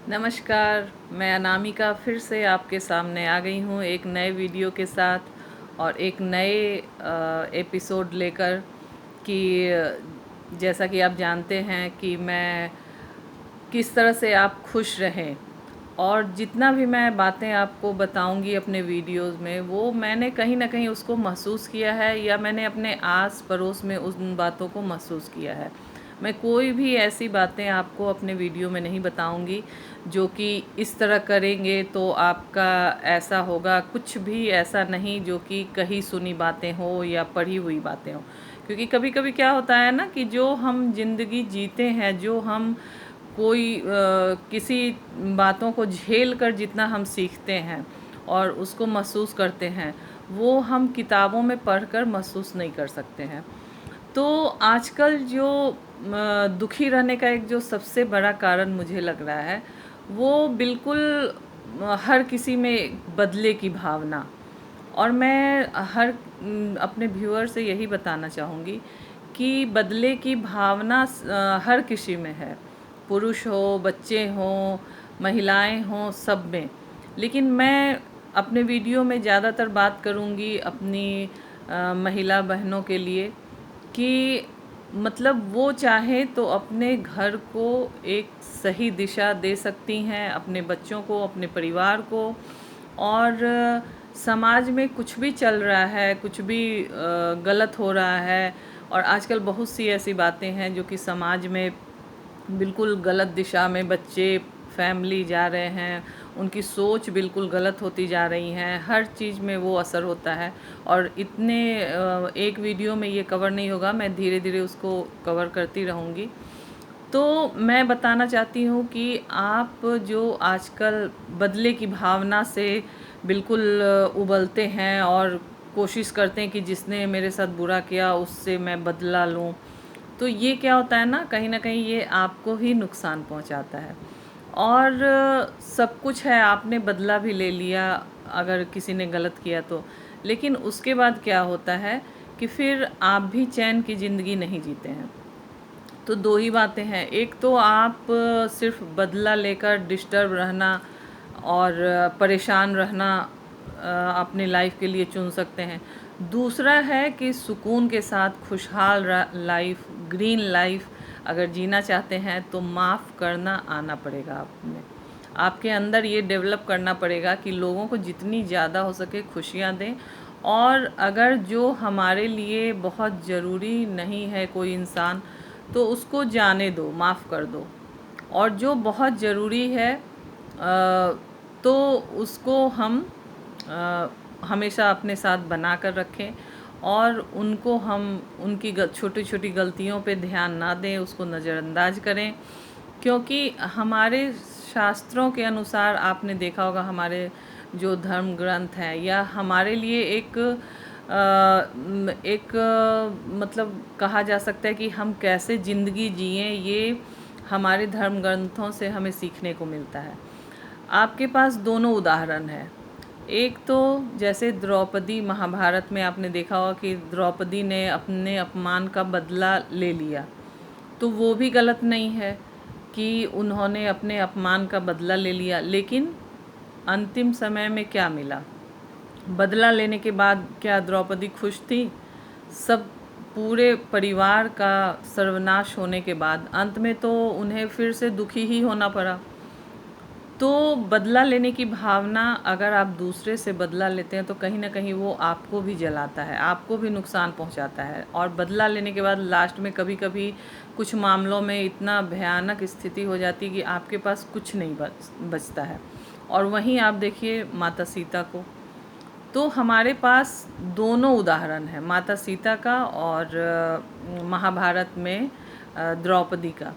नमस्कार, मैं अनामिका फिर से आपके सामने आ गई हूँ एक नए वीडियो के साथ और एक नए एपिसोड लेकर कि जैसा कि आप जानते हैं कि मैं किस तरह से आप खुश रहें। और जितना भी मैं बातें आपको बताऊंगी अपने वीडियोस में, वो मैंने कहीं ना कहीं उसको महसूस किया है या मैंने अपने आस पड़ोस में उन बातों को महसूस किया है। मैं कोई भी ऐसी बातें आपको अपने वीडियो में नहीं बताऊंगी जो कि इस तरह करेंगे तो आपका ऐसा होगा, कुछ भी ऐसा नहीं जो कि कहीं सुनी बातें हो या पढ़ी हुई बातें हो। क्योंकि कभी कभी क्या होता है ना कि जो हम ज़िंदगी जीते हैं, जो हम कोई किसी बातों को झेल कर जितना हम सीखते हैं और उसको महसूस करते हैं, वो हम किताबों में पढ़कर महसूस नहीं कर सकते हैं। तो आजकल जो दुखी रहने का एक जो सबसे बड़ा कारण मुझे लग रहा है, वो बिल्कुल हर किसी में बदले की भावना। और मैं अपने व्यूअर से यही बताना चाहूँगी कि बदले की भावना हर किसी में है, पुरुष हो, बच्चे हों, महिलाएं हों, सब में। लेकिन मैं अपने वीडियो में ज़्यादातर बात करूँगी अपनी महिला बहनों के लिए कि मतलब वो चाहे तो अपने घर को एक सही दिशा दे सकती हैं, अपने बच्चों को, अपने परिवार को। और समाज में कुछ भी चल रहा है, कुछ भी गलत हो रहा है, और आजकल बहुत सी ऐसी बातें हैं जो कि समाज में बिल्कुल गलत दिशा में बच्चे, फैमिली जा रहे हैं, उनकी सोच बिल्कुल गलत होती जा रही हैं, हर चीज़ में वो असर होता है। और इतने एक वीडियो में ये कवर नहीं होगा, मैं धीरे धीरे उसको कवर करती रहूँगी। तो मैं बताना चाहती हूँ कि आप जो आजकल बदले की भावना से बिल्कुल उबलते हैं और कोशिश करते हैं कि जिसने मेरे साथ बुरा किया उससे मैं बदला लूँ, तो ये क्या होता है ना कहीं ये आपको ही नुकसान पहुंचाता है। और सब कुछ है, आपने बदला भी ले लिया अगर किसी ने गलत किया तो, लेकिन उसके बाद क्या होता है कि फिर आप भी चैन की ज़िंदगी नहीं जीते हैं। तो दो ही बातें हैं, एक तो आप सिर्फ बदला लेकर डिस्टर्ब रहना और परेशान रहना अपनी लाइफ के लिए चुन सकते हैं। दूसरा है कि सुकून के साथ खुशहाल लाइफ, ग्रीन लाइफ अगर जीना चाहते हैं तो माफ़ करना आना पड़ेगा आप में। आपके अंदर ये डेवलप करना पड़ेगा कि लोगों को जितनी ज़्यादा हो सके खुशियाँ दें। और अगर जो हमारे लिए बहुत ज़रूरी नहीं है कोई इंसान, तो उसको जाने दो, माफ़ कर दो। और जो बहुत ज़रूरी है तो उसको हम हमेशा अपने साथ बना कर रखें। और उनको हम उनकी छोटी छोटी गलतियों पे ध्यान ना दें, उसको नज़रअंदाज करें। क्योंकि हमारे शास्त्रों के अनुसार आपने देखा होगा, हमारे जो धर्म ग्रंथ हैं या हमारे लिए मतलब कहा जा सकता है कि हम कैसे ज़िंदगी जिएं, ये हमारे धर्म ग्रंथों से हमें सीखने को मिलता है। आपके पास दोनों उदाहरण हैं। एक तो जैसे द्रौपदी, महाभारत में आपने देखा होगा कि द्रौपदी ने अपने अपमान का बदला ले लिया, तो वो भी गलत नहीं है कि उन्होंने अपने अपमान का बदला ले लिया। लेकिन अंतिम समय में क्या मिला? बदला लेने के बाद क्या द्रौपदी खुश थी? सब पूरे परिवार का सर्वनाश होने के बाद अंत में तो उन्हें फिर से दुखी ही होना पड़ा। तो बदला लेने की भावना, अगर आप दूसरे से बदला लेते हैं तो कहीं ना कहीं वो आपको भी जलाता है, आपको भी नुकसान पहुंचाता है। और बदला लेने के बाद लास्ट में कभी कभी कुछ मामलों में इतना भयानक स्थिति हो जाती है कि आपके पास कुछ नहीं बचता है। और वहीं आप देखिए माता सीता को। तो हमारे पास दोनों उदाहरण हैं, माता सीता का और महाभारत में द्रौपदी का।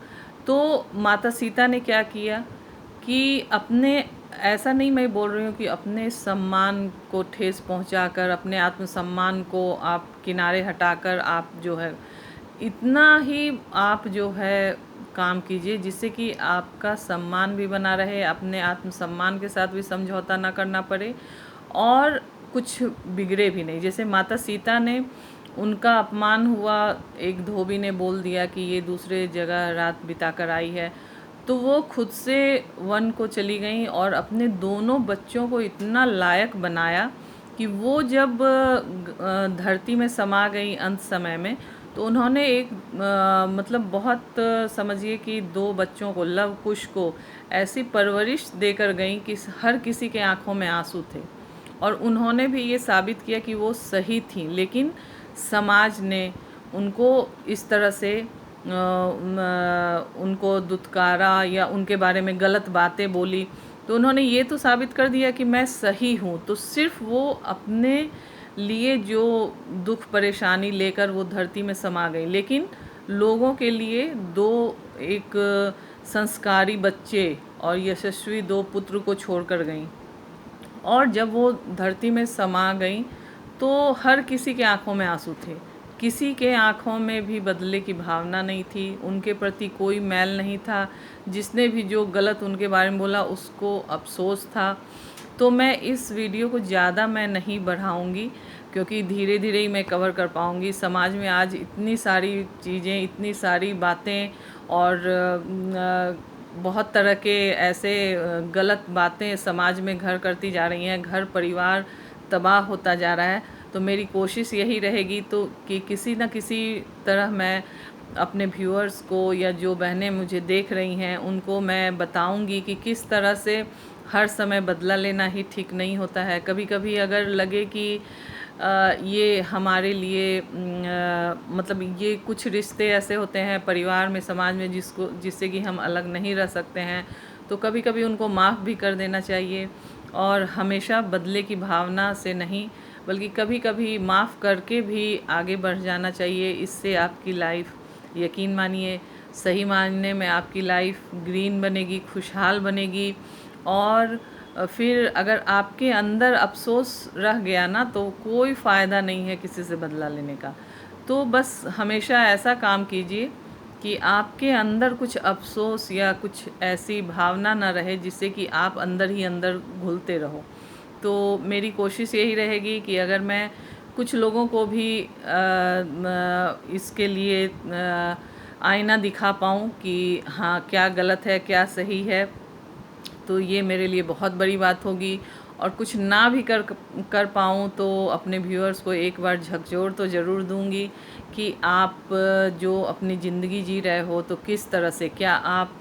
तो माता सीता ने क्या किया कि अपने, ऐसा नहीं मैं बोल रही हूँ कि अपने सम्मान को ठेस पहुँचाकर, अपने आत्मसम्मान को आप किनारे हटाकर आप जो है इतना ही आप जो है काम कीजिए जिससे कि आपका सम्मान भी बना रहे, अपने आत्मसम्मान के साथ भी समझौता ना करना पड़े और कुछ बिगड़े भी नहीं। जैसे माता सीता ने, उनका अपमान हुआ, एक धोबी ने बोल दिया कि ये दूसरे जगह रात बिता कर आई है, तो वो खुद से वन को चली गईं और अपने दोनों बच्चों को इतना लायक बनाया कि वो जब धरती में समा गई अंत समय में, तो उन्होंने एक मतलब बहुत समझिए कि 2 बच्चों को, लव कुश को ऐसी परवरिश देकर गईं कि हर किसी के आँखों में आँसू थे। और उन्होंने भी ये साबित किया कि वो सही थीं, लेकिन समाज ने उनको इस तरह से उनको दुत्कारा या उनके बारे में गलत बातें बोली। तो उन्होंने ये तो साबित कर दिया कि मैं सही हूँ, तो सिर्फ वो अपने लिए जो दुख परेशानी लेकर वो धरती में समा गई, लेकिन लोगों के लिए 2 एक संस्कारी बच्चे और यशस्वी 2 पुत्र को छोड़कर गईं। और जब वो धरती में समा गईं तो हर किसी के आँखों में आंसू थे, किसी के आँखों में भी बदले की भावना नहीं थी, उनके प्रति कोई मैल नहीं था। जिसने भी जो गलत उनके बारे में बोला उसको अफसोस था। तो मैं इस वीडियो को ज़्यादा मैं नहीं बढ़ाऊंगी, क्योंकि धीरे धीरे ही मैं कवर कर पाऊंगी। समाज में आज इतनी सारी चीज़ें, इतनी सारी बातें और बहुत तरह के ऐसे गलत बातें समाज में घर करती जा रही हैं, घर परिवार तबाह होता जा रहा है। तो मेरी कोशिश यही रहेगी तो कि किसी न किसी तरह मैं अपने व्यूअर्स को या जो बहनें मुझे देख रही हैं उनको मैं बताऊंगी कि किस तरह से हर समय बदला लेना ही ठीक नहीं होता है। कभी कभी अगर लगे कि ये हमारे लिए मतलब ये कुछ रिश्ते ऐसे होते हैं परिवार में, समाज में, जिससे कि हम अलग नहीं रह सकते हैं, तो कभी कभी उनको माफ़ भी कर देना चाहिए। और हमेशा बदले की भावना से नहीं, बल्कि कभी कभी माफ़ करके भी आगे बढ़ जाना चाहिए। इससे आपकी लाइफ, यकीन मानिए, सही मायने में आपकी लाइफ ग्रीन बनेगी, खुशहाल बनेगी। और फिर अगर आपके अंदर अफसोस रह गया ना, तो कोई फ़ायदा नहीं है किसी से बदला लेने का। तो बस हमेशा ऐसा काम कीजिए कि आपके अंदर कुछ अफसोस या कुछ ऐसी भावना ना रहे जिससे कि आप अंदर ही अंदर घुलते रहो। तो मेरी कोशिश यही रहेगी कि अगर मैं कुछ लोगों को भी इसके लिए आईना दिखा पाऊँ कि हाँ क्या गलत है क्या सही है, तो ये मेरे लिए बहुत बड़ी बात होगी। और कुछ ना भी कर पाऊँ तो अपने व्यूअर्स को एक बार झकझोर तो ज़रूर दूंगी कि आप जो अपनी ज़िंदगी जी रहे हो तो किस तरह से, क्या आप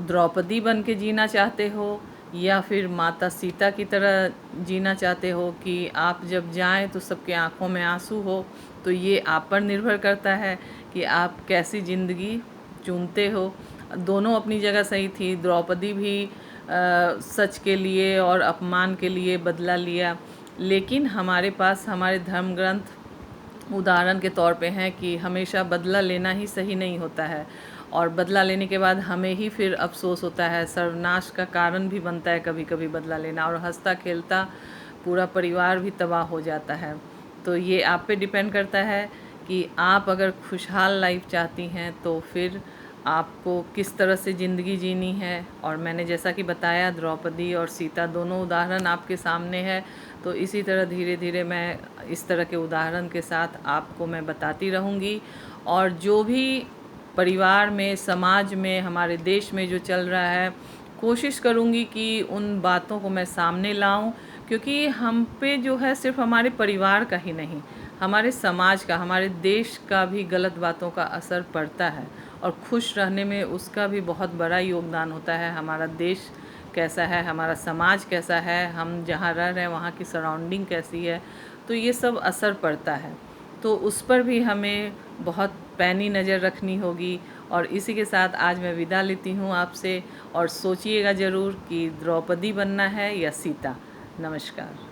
द्रौपदी बन के जीना चाहते हो या फिर माता सीता की तरह जीना चाहते हो कि आप जब जाएं तो सबके आंखों में आंसू हो। तो ये आप पर निर्भर करता है कि आप कैसी ज़िंदगी चुनते हो। दोनों अपनी जगह सही थी। द्रौपदी भी सच के लिए और अपमान के लिए बदला लिया, लेकिन हमारे पास हमारे धर्म ग्रंथ उदाहरण के तौर पे हैं कि हमेशा बदला लेना ही सही नहीं होता है, और बदला लेने के बाद हमें ही फिर अफसोस होता है, सर्वनाश का कारण भी बनता है कभी कभी बदला लेना, और हंसता खेलता पूरा परिवार भी तबाह हो जाता है। तो ये आप पे डिपेंड करता है कि आप अगर खुशहाल लाइफ चाहती हैं तो फिर आपको किस तरह से ज़िंदगी जीनी है। और मैंने जैसा कि बताया, द्रौपदी और सीता दोनों उदाहरण आपके सामने है। तो इसी तरह धीरे धीरे मैं इस तरह के उदाहरण के साथ आपको मैं बताती रहूँगी। और जो भी परिवार में, समाज में, हमारे देश में जो चल रहा है, कोशिश करूँगी कि उन बातों को मैं सामने लाऊं, क्योंकि हम पे जो है सिर्फ हमारे परिवार का ही नहीं, हमारे समाज का, हमारे देश का भी गलत बातों का असर पड़ता है, और खुश रहने में उसका भी बहुत बड़ा योगदान होता है। हमारा देश कैसा है, हमारा समाज कैसा है, हम जहाँ रह रहे हैं वहाँ की सराउंडिंग कैसी है, तो ये सब असर पड़ता है। तो उस पर भी हमें बहुत पैनी नज़र रखनी होगी। और इसी के साथ आज मैं विदा लेती हूँ आपसे, और सोचिएगा ज़रूर कि द्रौपदी बनना है या सीता। नमस्कार।